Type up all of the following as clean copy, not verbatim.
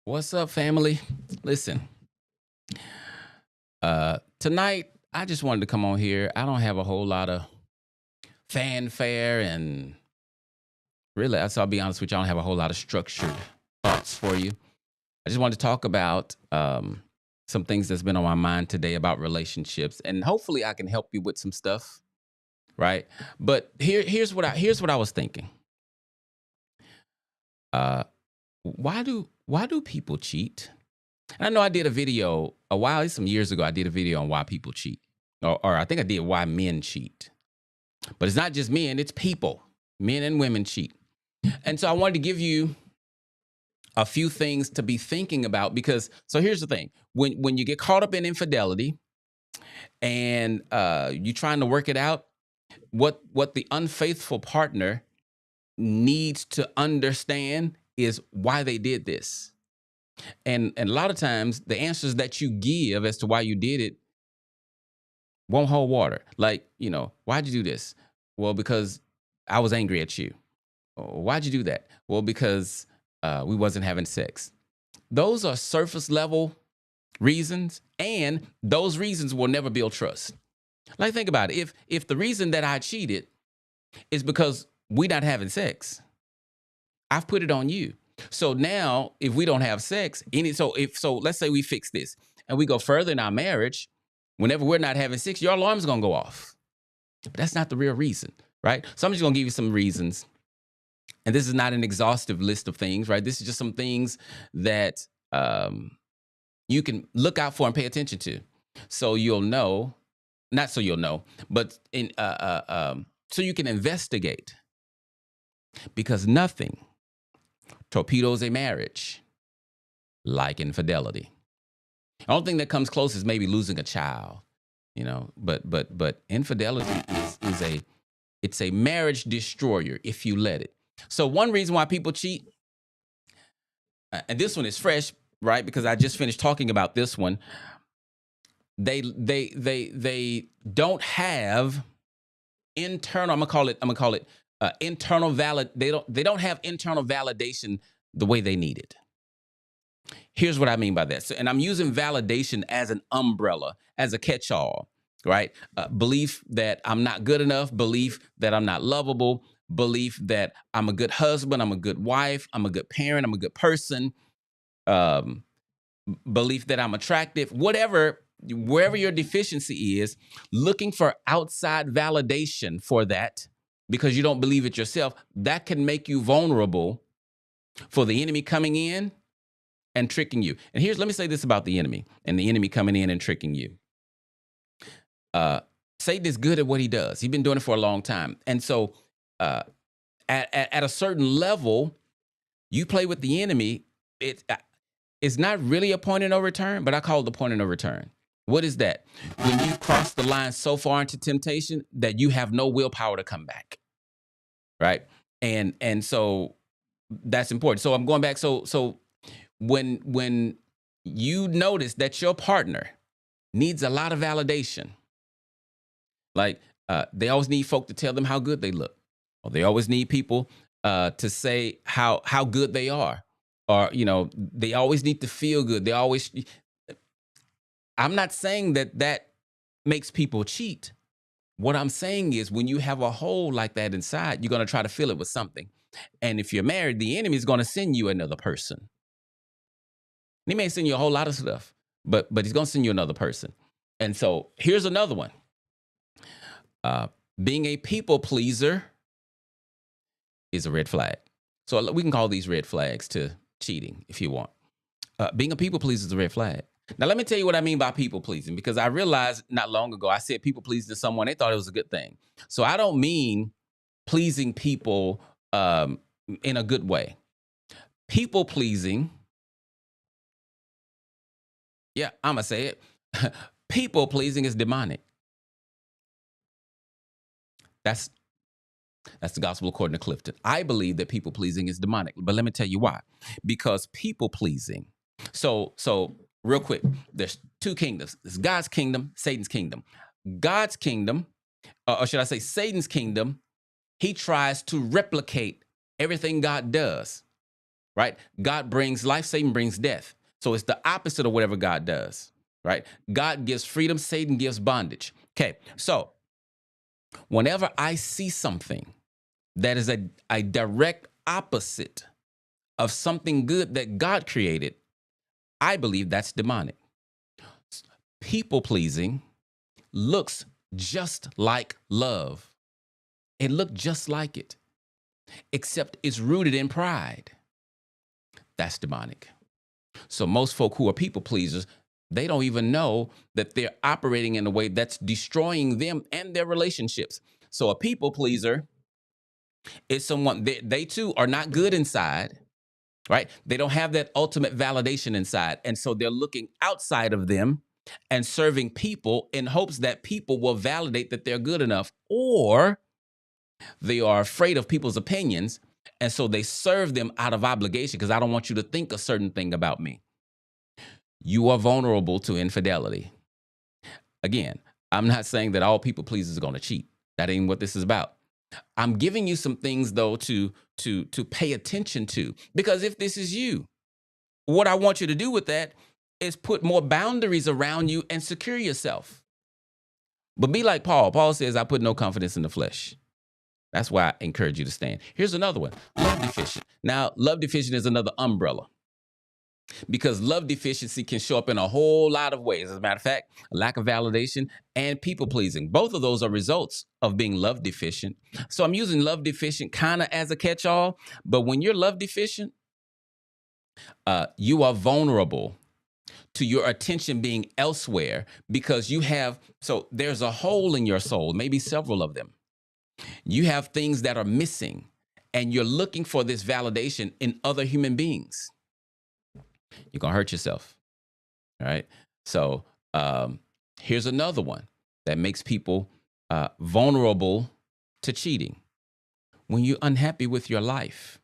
What's up, family? Listen, tonight I just wanted to come on here. I don't have a whole lot of fanfare, and really, I'll be honest with you, I don't have a whole lot of structured thoughts for you. I just wanted to talk about some things that's been on my mind today about relationships, and hopefully, I can help you with some stuff, right? But here's what I was thinking. Uh, why do people cheat? And I know I did a video a while, some years ago. I did a video on why people cheat, or I think I did why men cheat. But it's not just men; it's people. Men and women cheat. And so I wanted to give you a few things to be thinking about because. So here's the thing: when you get caught up in infidelity and you're trying to work it out, what the unfaithful partner needs to understand is why they did this. And a lot of times the answers that you give as to why you did it won't hold water. Like, why'd you do this? Well, because I was angry at you. "Oh, why'd you do that? Well, because we wasn't having sex." Those are surface level reasons, and those reasons will never build trust. Like, think about it. If the reason that I cheated is because we not having sex, I've put it on you. So now, if we don't have sex, let's say we fix this and we go further in our marriage. Whenever we're not having sex, your alarm's gonna go off. But that's not the real reason, right? So I'm just gonna give you some reasons, and this is not an exhaustive list of things, right? This is just some things that you can look out for and pay attention to, so you'll know. Not so you'll know, but so you can investigate, because nothing torpedoes a marriage like infidelity. The only thing that comes close is maybe losing a child, but infidelity is a marriage destroyer if you let it. So one reason why people cheat, and this one is fresh, right? Because I just finished talking about this one. They don't have internal. I'm gonna call it internal valid. They don't have internal validation the way they need it. Here's what I mean by that. So, and I'm using validation as an umbrella, as a catch-all, right? Belief that I'm not good enough, belief that I'm not lovable, belief that I'm a good husband, I'm a good wife, I'm a good parent, I'm a good person, um, belief that I'm attractive, whatever, wherever your deficiency is, looking for outside validation for that because you don't believe it yourself, that can make you vulnerable for the enemy coming in and tricking you. And let me say this about the enemy and the enemy coming in and tricking you. Satan is good at what he does. He's been doing it for a long time. And so uh, at a certain level, you play with the enemy, it's not really a point of no return, but I call it the point of no return. What is that? When you cross the line so far into temptation that you have no willpower to come back, right? And so that's important. So I'm going back. So when you notice that your partner needs a lot of validation, like they always need folk to tell them how good they look, or they always need people to say how good they are, or they always need to feel good. They always. I'm not saying that makes people cheat. What I'm saying is, when you have a hole like that inside, you're going to try to fill it with something. And if you're married, the enemy is going to send you another person. He may send you a whole lot of stuff, but he's going to send you another person. And so here's another one. Uh, Being a people pleaser is a red flag. So we can call these red flags to cheating if you want. Being a people pleaser is a red flag. Now, let me tell you what I mean by people pleasing, because I realized not long ago I said people pleasing to someone. They thought it was a good thing. So I don't mean pleasing people in a good way. People pleasing, yeah, I'm going to say it. People pleasing is demonic. That's the gospel according to Clifton. I believe that people pleasing is demonic, but let me tell you why. Because people pleasing. So real quick, there's two kingdoms. There's God's kingdom, Satan's kingdom. God's kingdom, or should I say Satan's kingdom, he tries to replicate everything God does, right? God brings life, Satan brings death. So it's the opposite of whatever God does, right? God gives freedom, Satan gives bondage. Okay, so whenever I see something that is a direct opposite of something good that God created, I believe that's demonic. People pleasing looks just like love. It looked just like it, except it's rooted in pride. That's demonic. So most folk who are people pleasers, they don't even know that they're operating in a way that's destroying them and their relationships. So a people pleaser is someone, they too are not good inside, right? They don't have that ultimate validation inside. And so they're looking outside of them and serving people in hopes that people will validate that they're good enough, or they are afraid of people's opinions. And so they serve them out of obligation because I don't want you to think a certain thing about me. You are vulnerable to infidelity. Again, I'm not saying that all people pleasers are going to cheat. That ain't what this is about. I'm giving you some things though to pay attention to, because if this is you, what I want you to do with that is put more boundaries around you and secure yourself. But be like Paul. Paul says, I put no confidence in the flesh. That's why I encourage you to stand. Here's another one, love deficient. Now, love deficient is another umbrella, because love deficiency can show up in a whole lot of ways. As a matter of fact, lack of validation and people pleasing. Both of those are results of being love deficient. So I'm using love deficient kind of as a catch-all. But when you're love deficient, you are vulnerable to your attention being elsewhere because so there's a hole in your soul, maybe several of them. You have things that are missing, and you're looking for this validation in other human beings. You're going to hurt yourself. All right. So here's another one that makes people vulnerable to cheating. When you're unhappy with your life,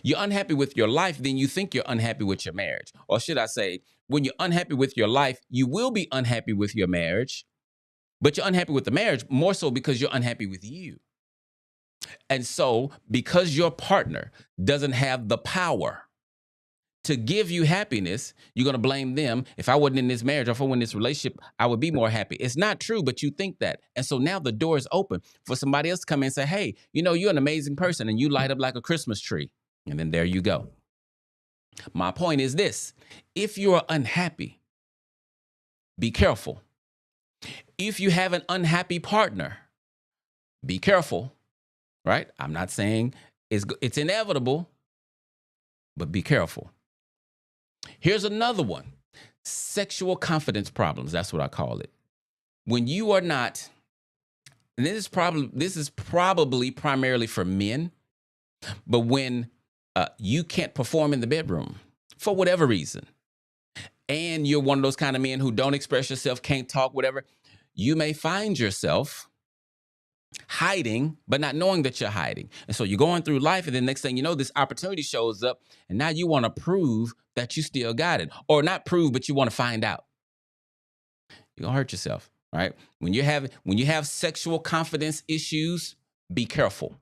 then you think you're unhappy with your marriage. Or should I say, when you're unhappy with your life, you will be unhappy with your marriage, but you're unhappy with the marriage more so because you're unhappy with you. And so because your partner doesn't have the power to give you happiness, you're going to blame them. If I wasn't in this marriage or if I wasn't in this relationship, I would be more happy. It's not true, but you think that. And so now the door is open for somebody else to come in and say, hey, you're an amazing person, and you light up like a Christmas tree. And then there you go. My point is this: if you are unhappy, be careful. If you have an unhappy partner, be careful, right? I'm not saying it's inevitable, but be careful. Here's another one: sexual confidence problems. That's what I call it. When you are not, and this is probably primarily for men, but when you can't perform in the bedroom for whatever reason, and you're one of those kind of men who don't express yourself, can't talk, whatever, you may find yourself hiding, but not knowing that you're hiding. And so you're going through life, and then next thing you know, this opportunity shows up, and now you want to prove that you still got it. Or not prove, but you want to find out. You're going to hurt yourself, right? When you have sexual confidence issues, be careful,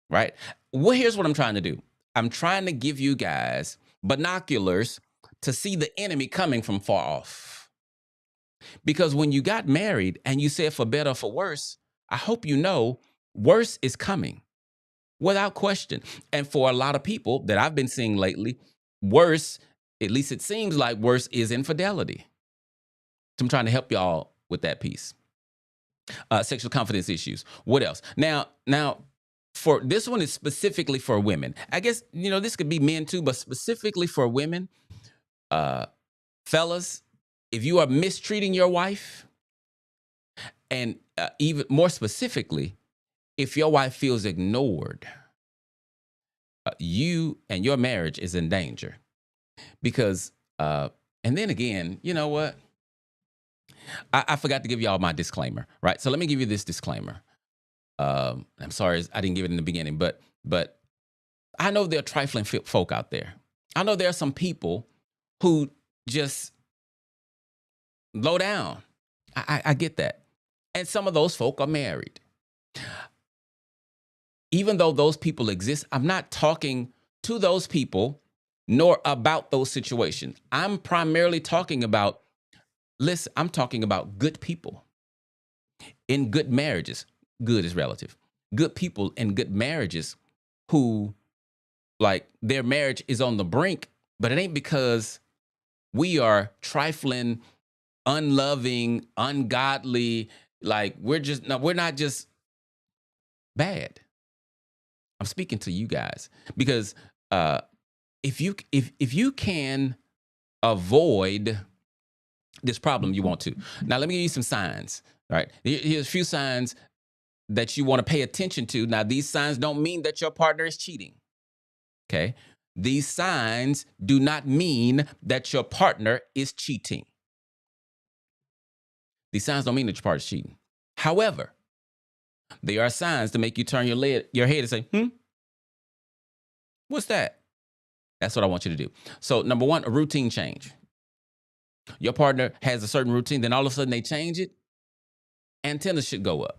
right? Well, here's what I'm trying to do. I'm trying to give you guys binoculars to see the enemy coming from far off. Because when you got married and you said for better or for worse, I hope you know worse is coming without question. And for a lot of people that I've been seeing lately, worse, at least it seems like worse, is infidelity. So I'm trying to help y'all with that piece. Sexual confidence issues. What else? Now, for this one is specifically for women. I guess, this could be men too, but specifically for women, fellas, if you are mistreating your wife, and even more specifically, if your wife feels ignored, you and your marriage is in danger. Because, and then again, you know what? I forgot to give y'all my disclaimer, right? So let me give you this disclaimer. I'm sorry I didn't give it in the beginning, but I know there are trifling folk out there. I know there are some people who just low down. I get that. And some of those folk are married. Even though those people exist, I'm not talking to those people nor about those situations. I'm primarily talking about, listen, I'm talking about good people in good marriages. Good is relative. Good people in good marriages who, like, their marriage is on the brink, but it ain't because we are trifling, unloving, ungodly. Like, we're not just bad. I'm speaking to you guys because if you can avoid this problem, you want to. Now, let me give you some signs. All right, here's a few signs that you want to pay attention to. Now, these signs don't mean that your partner is cheating. Okay, these signs do not mean that your partner is cheating. These signs don't mean that your partner is cheating. However, they are signs to make you turn your head and say, what's that? That's what I want you to do. So, number one, a routine change. Your partner has a certain routine, then all of a sudden they change it, antennas should go up.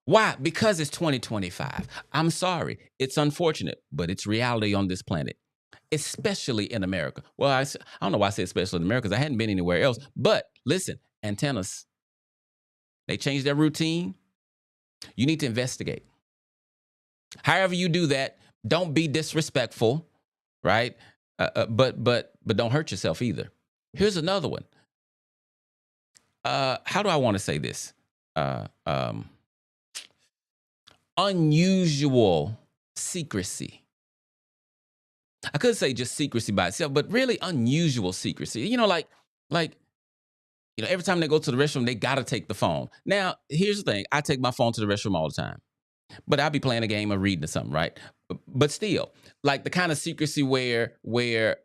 Why? Because it's 2025. I'm sorry. It's unfortunate, but it's reality on this planet, especially in America. Well, I don't know why I say especially in America, because I hadn't been anywhere else. But listen, antennas, they change their routine. You need to investigate. However you do that, don't be disrespectful, right? But don't hurt yourself either. Here's another one. How do I want to say this? Unusual secrecy. I could say just secrecy by itself, but really unusual secrecy. Every time they go to the restroom, they got to take the phone. Now, here's the thing. I take my phone to the restroom all the time, but I'll be playing a game or reading or something, right? But still, like the kind of secrecy where,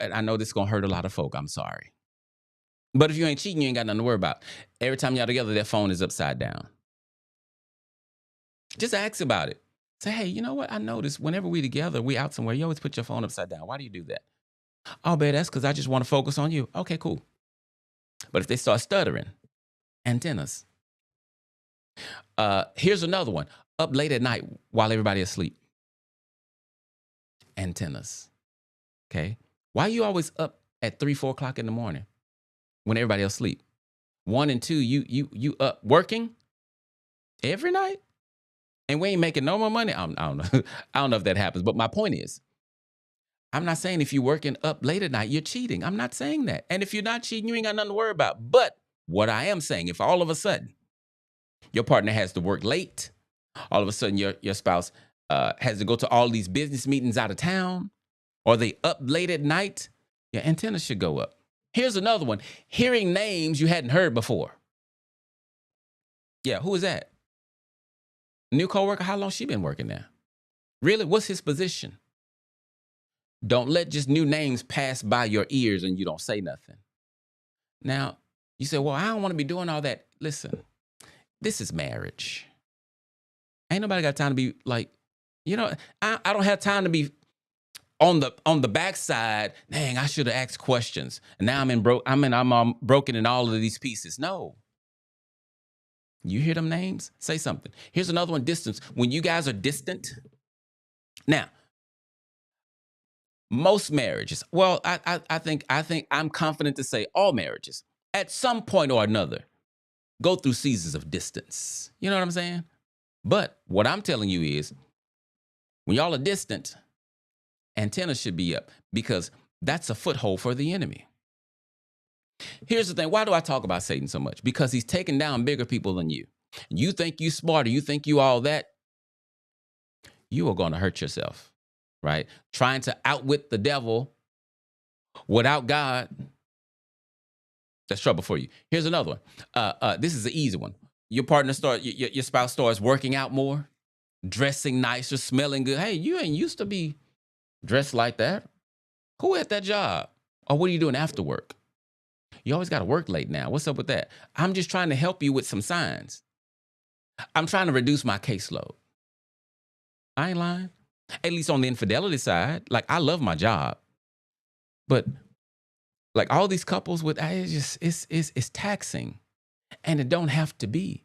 and I know this is going to hurt a lot of folk. I'm sorry. But if you ain't cheating, you ain't got nothing to worry about. Every time y'all together, their phone is upside down. Just ask about it. Say, hey, you know what? I noticed whenever we together, we out somewhere, you always put your phone upside down. Why do you do that? Oh, babe, that's because I just want to focus on you. Okay, cool. But if they start stuttering, antennas. Here's another one. Up late at night while everybody is asleep. Antennas. Okay. Why are you always up at 3, 4 o'clock in the morning when everybody else sleep? 1 and 2, you up working every night? And we ain't making no more money. I don't know. I don't know if that happens. But my point is, I'm not saying if you're working up late at night, you're cheating. I'm not saying that. And if you're not cheating, you ain't got nothing to worry about. But what I am saying, if all of a sudden your partner has to work late, all of a sudden your spouse has to go to all these business meetings out of town, or they up late at night, your antennas should go up. Here's another one. Hearing names you hadn't heard before. Yeah, who is that? New coworker, how long she been working there? Really? What's his position? Don't let just new names pass by your ears and you don't say nothing. Now, you say, well, I don't want to be doing all that. Listen, this is marriage. Ain't nobody got time to be like, I don't have time to be on the backside. Dang, I should have asked questions. And now I'm broken in all of these pieces. No. You hear them names? Say something. Here's another one, distance. When you guys are distant. Now, most marriages, well, I think I'm confident to say all marriages, at some point or another, go through seasons of distance. You know what I'm saying? But what I'm telling you is, when y'all are distant, antennas should be up, because that's a foothold for the enemy. Here's the thing. Why do I talk about Satan so much? Because he's taking down bigger people than you. You think you smarter, you think you all that, you are going to hurt yourself, right? Trying to outwit the devil without God, that's trouble for you. Here's another one. This is an easy one. Your spouse starts working out more, dressing nicer, smelling good. Hey, you ain't used to be dressed like that. Who had that job? Or what are you doing after work? You always got to work late now. What's up with that? I'm just trying to help you with some signs. I'm trying to reduce my caseload. I ain't lying. At least on the infidelity side, like, I love my job, but like all these couples it's taxing, and it don't have to be.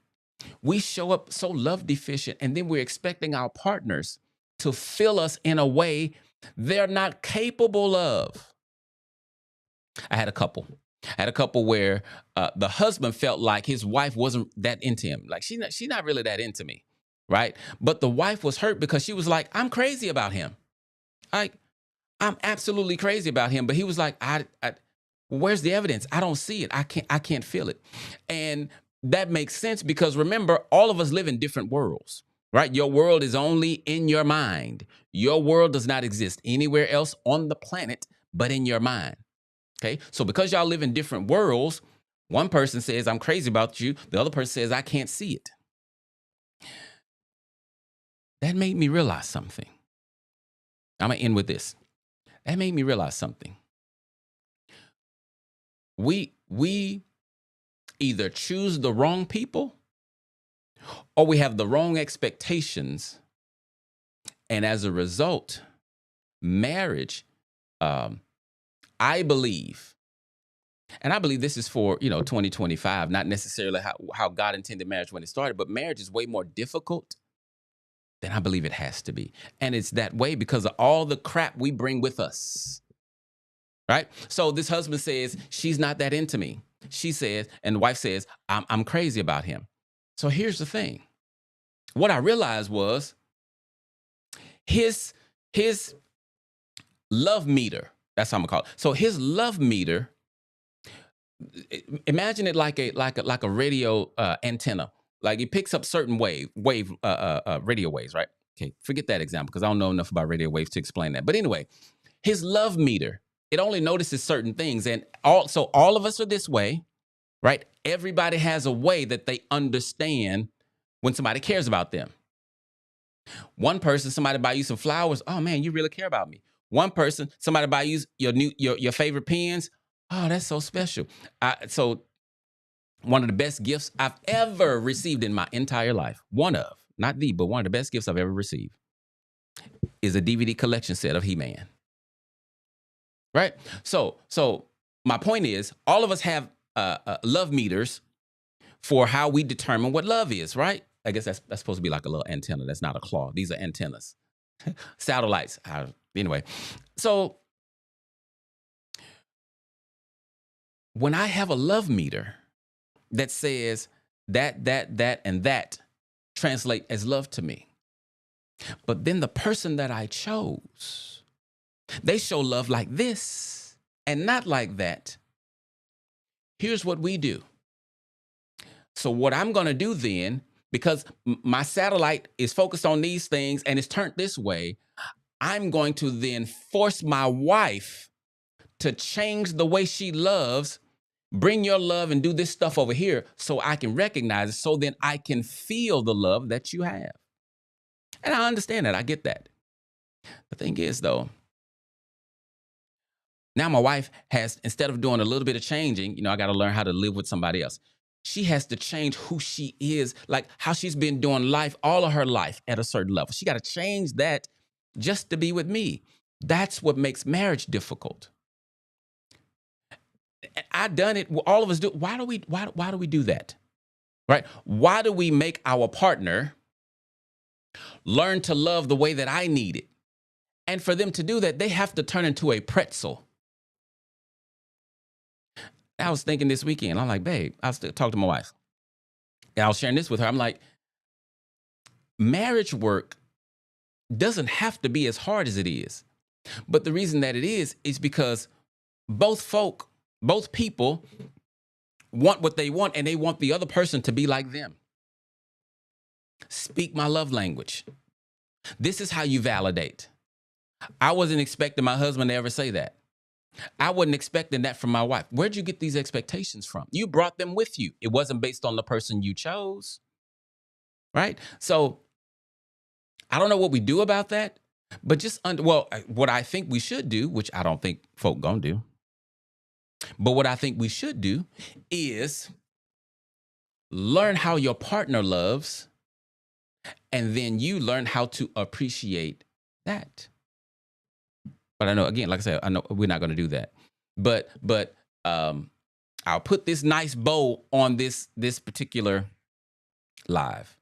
We show up so love deficient, and then we're expecting our partners to fill us in a way they're not capable of. I had a couple. I had a couple where the husband felt like his wife wasn't that into him. Like she's not really that into me, right? But the wife was hurt because she was like, I'm crazy about him. Like I'm absolutely crazy about him. But he was like, where's the evidence? I don't see it. I can't feel it. And that makes sense because remember, all of us live in different worlds, right? Your world is only in your mind. Your world does not exist anywhere else on the planet but in your mind. Okay. So because y'all live in different worlds, one person says, I'm crazy about you. The other person says, I can't see it. That made me realize something. I'm going to end with this. That made me realize something. We either choose the wrong people or we have the wrong expectations. And as a result, marriage, um, I believe, and I believe this is for, 2025, not necessarily how God intended marriage when it started, but marriage is way more difficult than I believe it has to be. And it's that way because of all the crap we bring with us. Right? So this husband says, she's not that into me. She says, and the wife says, I'm crazy about him. So here's the thing. What I realized was his love meter. That's how I'm gonna call it. So his love meter, imagine it like a radio antenna. Like it picks up certain radio waves, right? Okay, forget that example because I don't know enough about radio waves to explain that. But anyway, his love meter, it only notices certain things. And all of us are this way, right? Everybody has a way that they understand when somebody cares about them. One person, somebody buy you some flowers. Oh man, you really care about me. One person, somebody buy you your favorite pens. Oh, that's so special. So one of the best gifts I've ever received in my entire life, but one of the best gifts I've ever received is a DVD collection set of He-Man. Right? So my point is, all of us have love meters for how we determine what love is, right? I guess that's supposed to be like a little antenna. That's not a claw. These are antennas, satellites. Anyway, so when I have a love meter that says and that translate as love to me, but then the person that I chose, they show love like this and not like that. Here's what we do. So what I'm going to do then, because my satellite is focused on these things and it's turned this way, I'm going to then force my wife to change the way she loves, bring your love and do this stuff over here so I can recognize it, so then I can feel the love that you have. And I understand that. I get that. The thing is, though, now my wife has, instead of doing a little bit of changing, I got to learn how to live with somebody else. She has to change who she is, like how she's been doing life all of her life at a certain level. She got to change that just to be with me. That's what makes marriage difficult. I've done it. All of us do. Why do we do that? Right? Why do we make our partner learn to love the way that I need it? And for them to do that, they have to turn into a pretzel. I was thinking this weekend, I'm like, babe, I was talking to my wife. And I was sharing this with her. I'm like, marriage work doesn't have to be as hard as it is. But the reason that it is because both people want what they want and they want the other person to be like them. Speak my love language. This is how you validate. I wasn't expecting my husband to ever say that. I wasn't expecting that from my wife. Where'd you get these expectations from? You brought them with you. It wasn't based on the person you chose. Right? So I don't know what we do about that, but what I think we should do, which I don't think folk gonna do, but what I think we should do is learn how your partner loves, and then you learn how to appreciate that. But I know, again, like I said, I know we're not going to do that. But I'll put this nice bow on this particular live.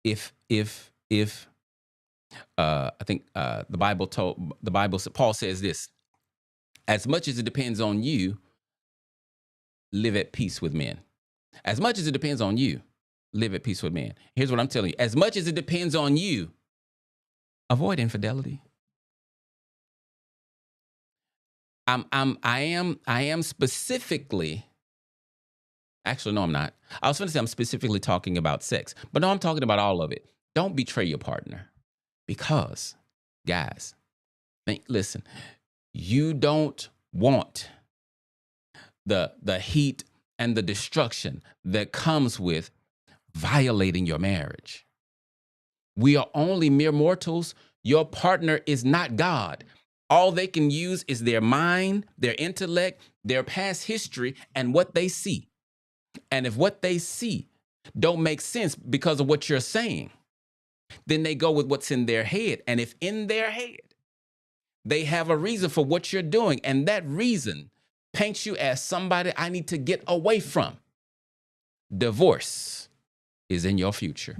If I think the Bible Paul says this: as much as it depends on you, live at peace with men. As much as it depends on you, live at peace with men. Here's what I'm telling you: as much as it depends on you, avoid infidelity. I am specifically. Actually, no, I'm not. I was going to say I'm specifically talking about sex, but no, I'm talking about all of it. Don't betray your partner because, guys, listen, you don't want the heat and the destruction that comes with violating your marriage. We are only mere mortals. Your partner is not God. All they can use is their mind, their intellect, their past history, and what they see. And if what they see don't make sense because of what you're saying, then they go with what's in their head. And if in their head they have a reason for what you're doing, and that reason paints you as somebody I need to get away from, divorce is in your future.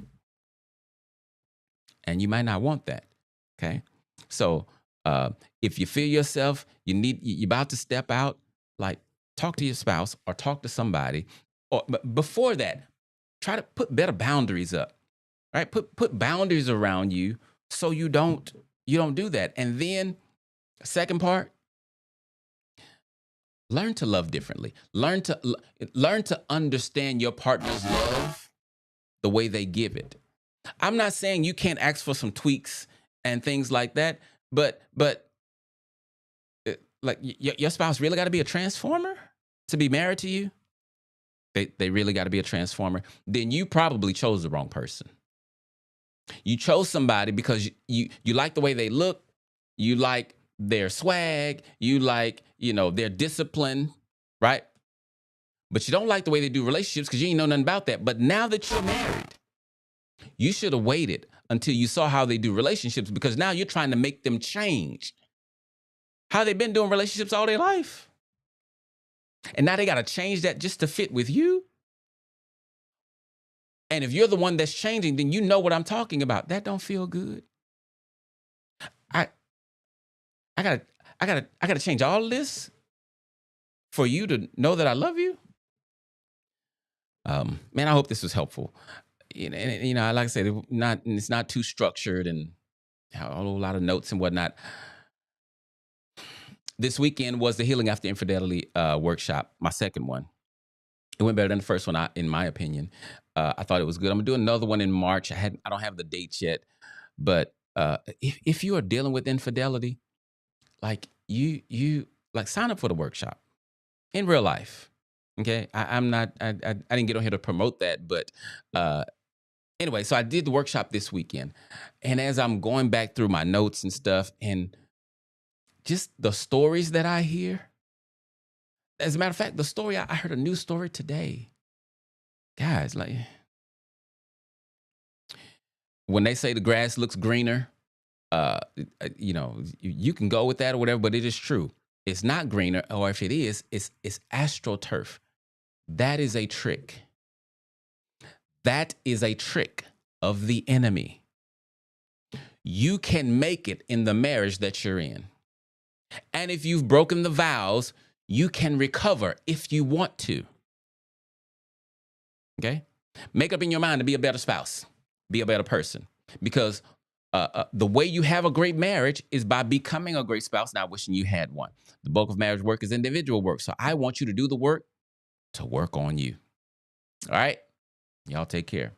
And you might not want that. Okay. So if you feel yourself, you're about to step out, like talk to your spouse or talk to somebody. Or but before that, try to put better boundaries up. Right? Put boundaries around you so you don't do that. And then second part, learn to love differently. Learn to understand your partner's love the way they give it. I'm not saying you can't ask for some tweaks and things like that, but like your spouse really got to be a transformer to be married to you. They really got to be a transformer. Then you probably chose the wrong person. You chose somebody because you like the way they look, you like their swag, you like, their discipline, right? But you don't like the way they do relationships because you ain't know nothing about that. But now that you're married, you should have waited until you saw how they do relationships, because now you're trying to make them change how they've been doing relationships all their life. And now they got to change that just to fit with you. And if you're the one that's changing, then you know what I'm talking about. That don't feel good. I gotta change all of this for you to know that I love you. Man, I hope this was helpful. And like I said, it's not too structured and a whole lot of notes and whatnot. This weekend was the Healing After Infidelity workshop, my second one. It went better than the first one, in my opinion. I thought it was good. I'm gonna do another one in March. I don't have the dates yet, but if you are dealing with infidelity, like you like sign up for the workshop in real life. Okay, I'm not. I didn't get on here to promote that, but anyway, so I did the workshop this weekend, and as I'm going back through my notes and stuff, and just the stories that I hear. As a matter of fact, the story I heard a new story today. Guys, like when they say the grass looks greener, you can go with that or whatever, but it is true. It's not greener, or if it is, it's astroturf. That is a trick. That is a trick of the enemy. You can make it in the marriage that you're in. And if you've broken the vows, you can recover if you want to. Okay? Make up in your mind to be a better spouse, be a better person. Because the way you have a great marriage is by becoming a great spouse, not wishing you had one. The bulk of marriage work is individual work. So I want you to do the work to work on you. All right? Y'all take care.